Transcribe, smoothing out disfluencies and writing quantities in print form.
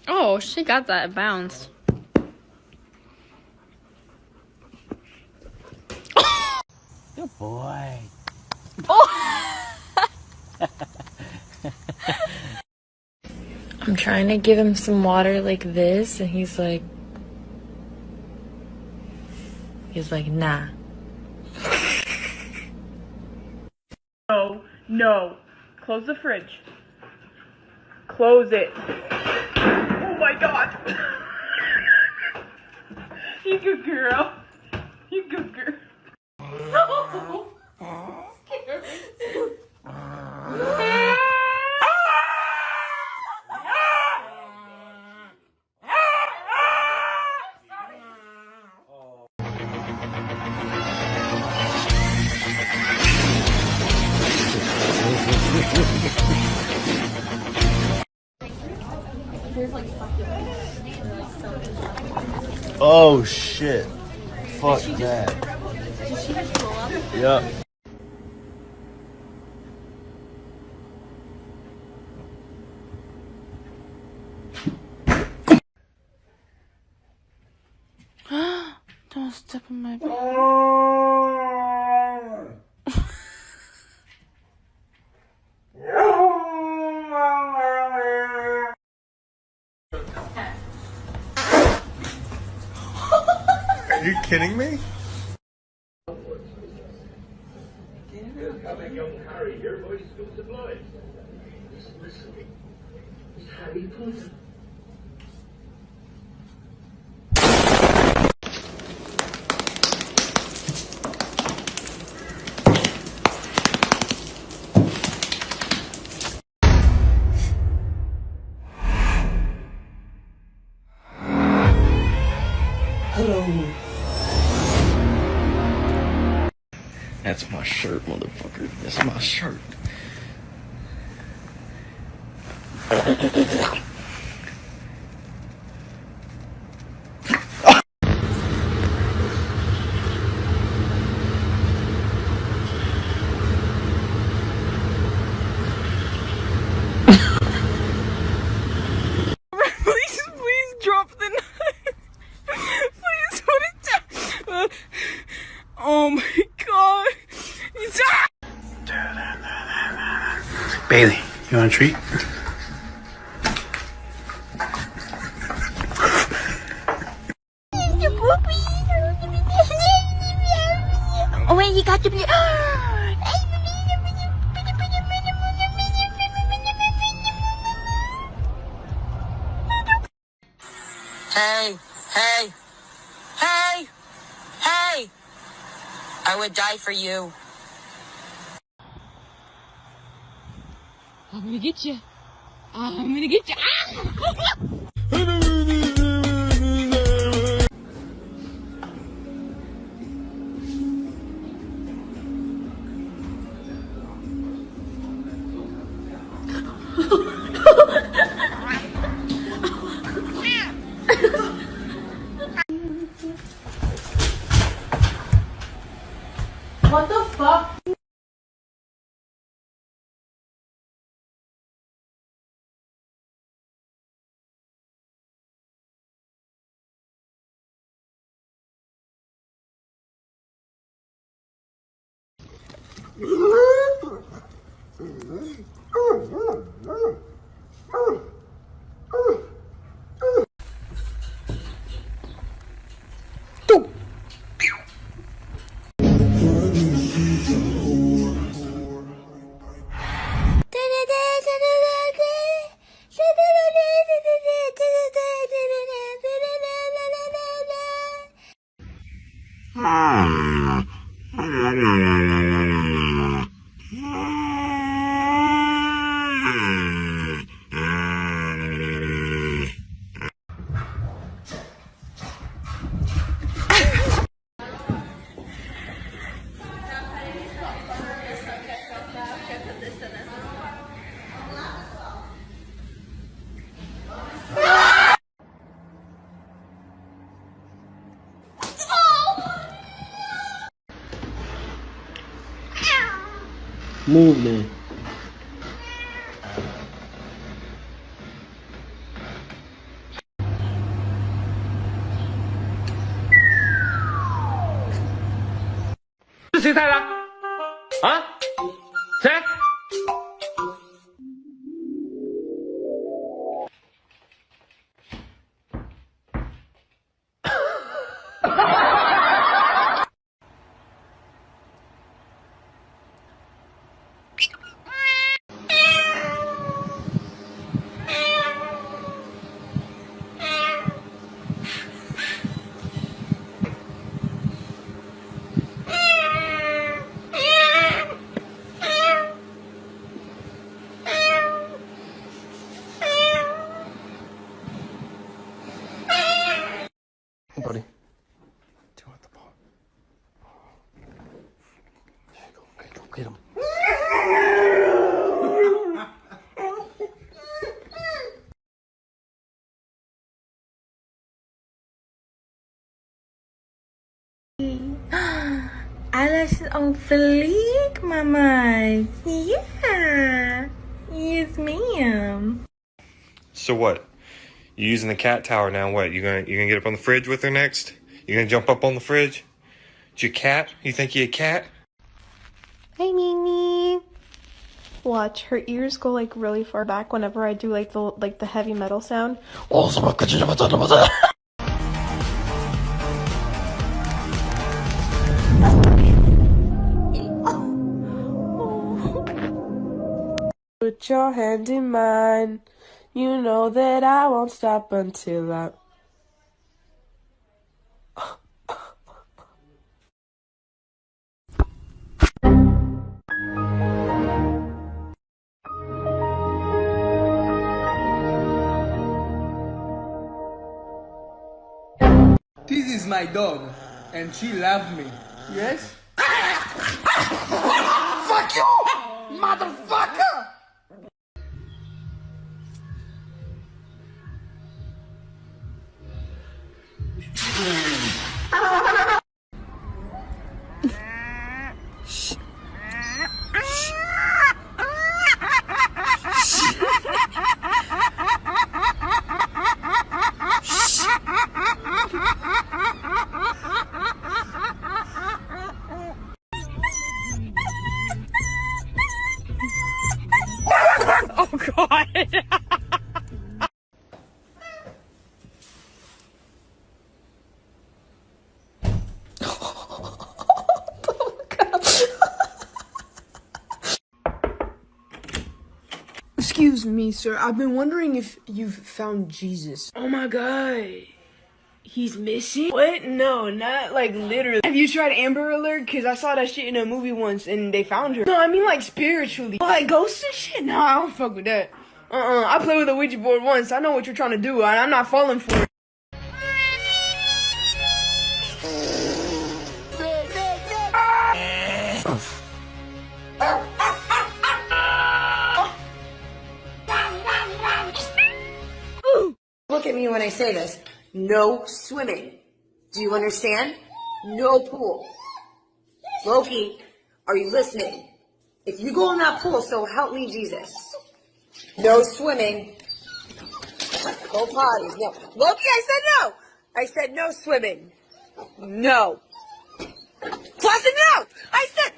Oh, she got that. It bounced. Good boy. Oh! I'm trying to give him some water like this, and he's like, nah. No, no. Close the fridge. Close it. Oh my god. You good girl. You good girl. No. Oh shit. Fuck that. Did she just pull up? Yep. Don't step on my baby. Are you kidding me? Harry here, boys, school supplies. Listen, it's Harry Potter. That's my shirt, motherfucker. That's my shirt. Please drop the knife. Please put it down. Oh my god. Bailey, you want a treat? Oh wait, you got to be. Hey, hey, hey, hey! I would die for you. I'm gonna get you. I'm gonna get you. What the fuck? Move, man. 谁猜的？啊？谁？Buddy. Do you want the ball? There you go. Okay, go get him. Eyelashes on fleek, mama. Yeah. Yes, ma'am. So what? You using the cat tower now? What? You gonna get up on the fridge with her next? You gonna jump up on the fridge? It's your cat? You think you a cat? Hi, Mimi. Watch, her ears go like really far back whenever I do like the heavy metal sound. Put your hand in mine. You know that I won't stop until I... This is my dog, and she loves me. Yes? Fuck you, motherfucker! Oh God. Excuse me, sir. I've been wondering if you've found Jesus. Oh my God. He's missing? What? No, not like literally. Have you tried Amber Alert? Cause I saw that shit in a movie once and they found her. No, I mean like spiritually. Like ghosts and shit? No, I don't fuck with that. I played with a Ouija board once. I know what you're trying to do. I'm not falling for it. Look at me when I say this. No swimming. Do you understand? No pool. Loki, are you listening? If you go in that pool, so help me Jesus. No swimming. Go potties. No. Loki, I said no. I said no swimming. No. Clausen, no. I said